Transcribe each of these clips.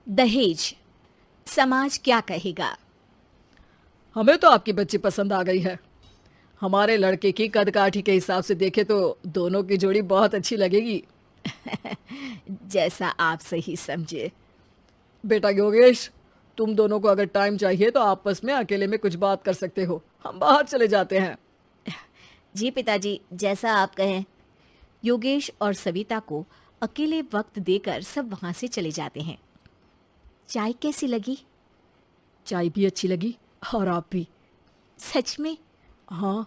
दहेज, समाज क्या कहेगा। हमें तो आपकी बच्ची पसंद आ गई है। हमारे लड़के की कद काठी के हिसाब से देखे तो दोनों की जोड़ी बहुत अच्छी लगेगी। जैसा आप सही समझे। बेटा योगेश, तुम दोनों को अगर टाइम चाहिए तो आपस में अकेले में कुछ बात कर सकते हो, हम बाहर चले जाते हैं। जी पिताजी, जैसा आप कहें। योगेश और सविता को अकेले वक्त देकर सब वहां से चले जाते हैं। चाय कैसी लगी? चाय भी अच्छी लगी और आप भी। सच में? हाँ,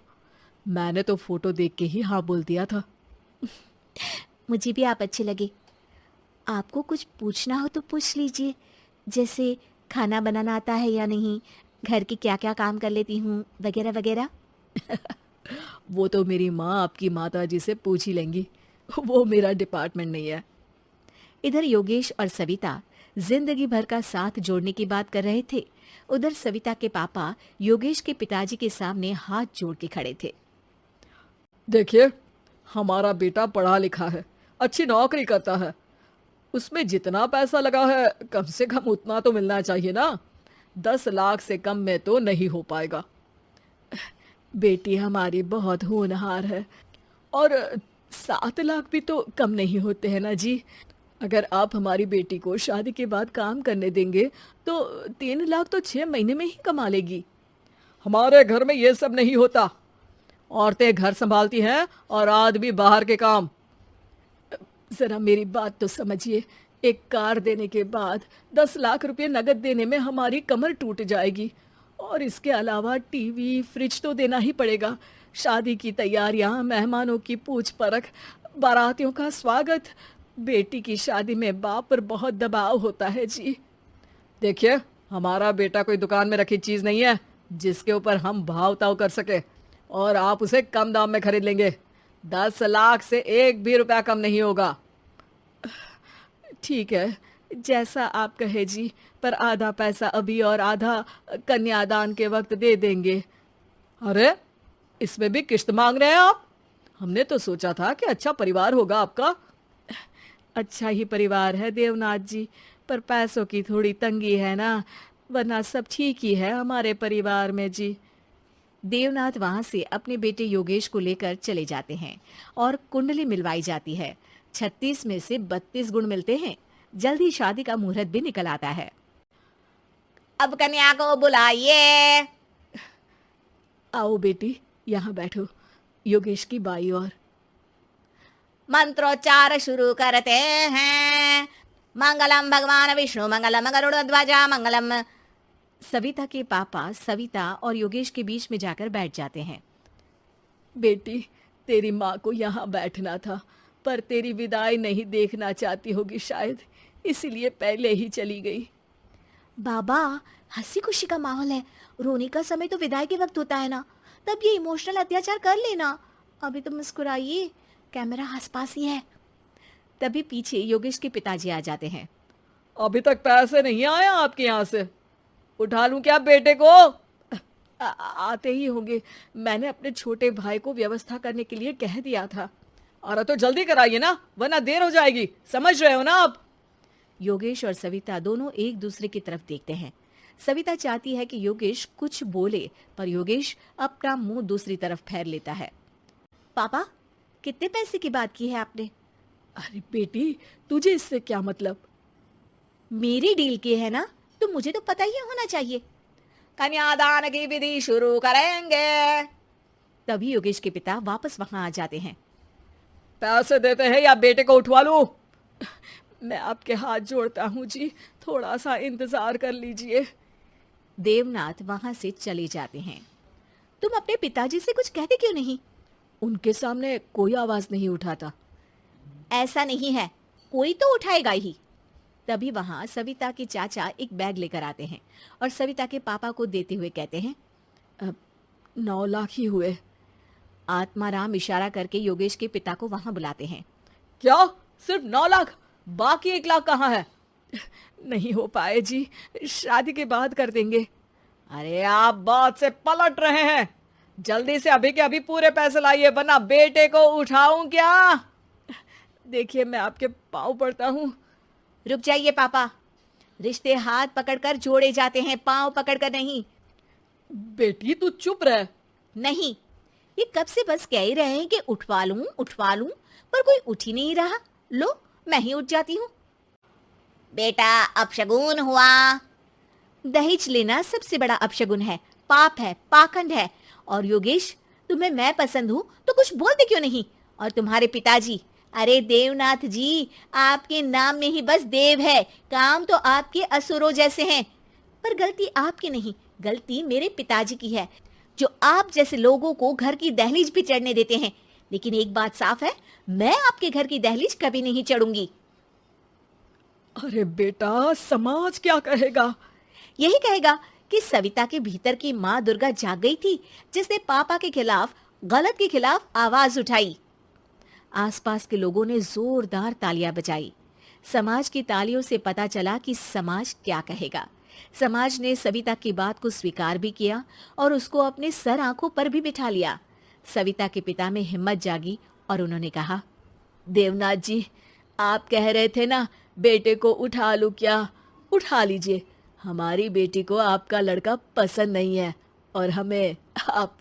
मैंने तो फोटो देख के ही हाँ बोल दिया था। मुझे भी आप अच्छे लगे। आपको कुछ पूछना हो तो पूछ लीजिए, जैसे खाना बनाना आता है या नहीं, घर के क्या क्या काम कर लेती हूँ, वगैरह वगैरह। वो तो मेरी माँ आपकी माता जी से पूछ ही लेंगी, वो मेरा डिपार्टमेंट नहीं है। इधर योगेश और सविता जिंदगी भर का साथ जोड़ने की बात कर रहे थे। उधर सविता के पापा योगेश के पिताजी के सामने हाथ जोड़ के खड़े थे। देखिए, हमारा बेटा पढ़ा लिखा है, अच्छी नौकरी करता है। उसमें जितना पैसा लगा है कम से कम उतना तो मिलना चाहिए ना। 10 लाख से कम में तो नहीं हो पाएगा। बेटी हमारी बहुत होनहार है और 7 लाख भी तो कम नहीं होते हैं ना जी। अगर आप हमारी बेटी को शादी के बाद काम करने देंगे तो 3 लाख तो 6 महीने में ही कमा लेगी। हमारे घर में ये सब नहीं होता। औरतें घर संभालती हैं और आदमी बाहर के काम। जरा मेरी बात तो समझिए। एक कार देने के बाद 10 लाख रुपए नगद देने में हमारी कमर टूट जाएगी और इसके अलावा टीवी फ्रिज तो देना ही पड़ेगा। शादी की तैयारियां, मेहमानों की पूछ परख, बारातियों का स्वागत। बेटी की शादी में बाप पर बहुत दबाव होता है जी। देखिए, हमारा बेटा कोई दुकान में रखी चीज नहीं है जिसके ऊपर हम भाव ताव कर सके और आप उसे कम दाम में खरीद लेंगे। 10 लाख से एक भी रुपया कम नहीं होगा। ठीक है, जैसा आप कहे जी, पर आधा पैसा अभी और आधा कन्यादान के वक्त दे देंगे। अरे, इसमें भी किश्त मांग रहे हैं आप? हमने तो सोचा था कि अच्छा परिवार होगा आपका। अच्छा ही परिवार है देवनाथ जी, पर पैसों की थोड़ी तंगी है ना, वरना सब ठीक ही है हमारे परिवार में जी। देवनाथ वहां से अपने बेटे योगेश को लेकर चले जाते हैं और कुंडली मिलवाई जाती है। 36 में से 32 गुण मिलते हैं। जल्द ही शादी का मुहूर्त भी निकल आता है। अब कन्या को बुलाइए। आओ बेटी, यहाँ बैठो। योगेश की बाई और। मंत्रोच्चार शुरू करते हैं। मंगलम भगवान विष्णु मंगलम गरुड़ध्वजा मंगलम। सविता के पापा सविता और योगेश के बीच में जाकर बैठ जाते हैं। बेटी, तेरी माँ को यहाँ बैठना था, पर तेरी विदाई नहीं देखना चाहती होगी शायद, इसीलिए पहले ही चली गई। बाबा, हंसी खुशी का माहौल है, रोने का समय तो विदाई के वक्त होता है ना, तब ये इमोशनल अत्याचार कर लेना। अभी तो मुस्कुराइए, कैमरा आसपास ही है। तभी पीछे योगेश के पिताजी आ जाते हैं। अभी तक पैसे नहीं आया आपके यहाँ से? उठा लूं क्या बेटे को? आते ही होंगे, मैंने अपने छोटे भाई को व्यवस्था करने के लिए कह दिया था। अरे तो जल्दी कराइए ना, वरना देर हो जाएगी, समझ रहे हो ना आप? योगेश और सविता दोनों एक दूसरे की तरफ देखते हैं। सविता चाहती है कि योगेश कुछ बोले, पर योगेश अपना मुंह दूसरी तरफ फेर लेता है। पापा, कितने पैसे की बात की है आपने? अरे बेटी, तुझे इससे क्या मतलब? मेरी डील की है ना, तो मुझे तो पता ही होना चाहिए। कन्यादान की विधि शुरू करेंगे। तभी योगेश के पिता वापस वहां आ जाते हैं। पैसे देते हैं या बेटे को उठवा लूं? मैं आपके हाथ जोड़ता हूँ जी, थोड़ा सा इंतजार कर लीजिए। देवनाथ वहां से चले जाते हैं। तुम अपने पिताजी से कुछ कहते क्यों नहीं? उनके सामने कोई आवाज नहीं उठाता। ऐसा नहीं है, कोई तो उठाएगा ही। तभी वहां सविता के चाचा एक बैग लेकर आते हैं और सविता के पापा को देते हुए कहते हैं, 9 लाख ही हुए। आत्माराम इशारा करके योगेश के पिता को वहां बुलाते हैं। क्या? सिर्फ 9 लाख? बाकी 1 लाख कहाँ है? नहीं हो पाए जी, शादी के बाद कर देंगे। अरे आप बात से पलट रहे हैं। जल्दी से अभी के अभी पूरे पैसे लाइए, वरना बेटे को उठाऊं क्या? देखिए, मैं आपके पाँव पड़ता हूँ। रुक जाइए पापा, रिश्ते हाथ पकड़कर जोड़े जाते हैं, पांव पकड़कर नहीं। बेटी तू चुप रह। नहीं, ये कब से बस कह ही रहे हैं कि उठवा लूं, पर कोई उठ ही नहीं रहा। लो, मैं ही उठ जाती हूँ। बेटा, अपशगुन हुआ। दहेज लेना सबसे बड़ा अपशगुन है, पाप है, पाखंड है। और योगेश, तुम्हें मैं पसंद हूँ तो कुछ बोलते क्यों नहीं? और तुम्हारे पिताजी, अरे देवनाथ जी, आपके नाम में ही बस देव है, काम तो आपके असुरों जैसे हैं। पर गलती आपकी नहीं, गलती मेरे पिताजी की है, जो आप जैसे लोगों को घर की दहलीज भी चढ़ने देते हैं। लेकिन एक बात साफ है, मैं आपके घर की दहलीज कभी नहीं चढ़ूंगी। अरे बेटा, समाज क्या कहेगा? यही कहेगा कि सविता के भीतर की माँ दुर्गा जाग गई थी, जिसने पापा के खिलाफ, गलत के खिलाफ आवाज उठाई। आसपास के लोगों ने जोरदार तालियां बजाई। समाज की तालियों से पता चला कि समाज क्या कहेगा। समाज ने सविता की बात को स्वीकार भी किया और उसको अपने सर आंखों पर भी बिठा लिया। सविता के पिता में हिम्मत जागी और उन्होंने कहा, देवनाथ जी, आप कह रहे थे ना बेटे को उठा लूं क्या? उठा लीजिए। हमारी बेटी को आपका लड़का पसंद नहीं है और हमें आप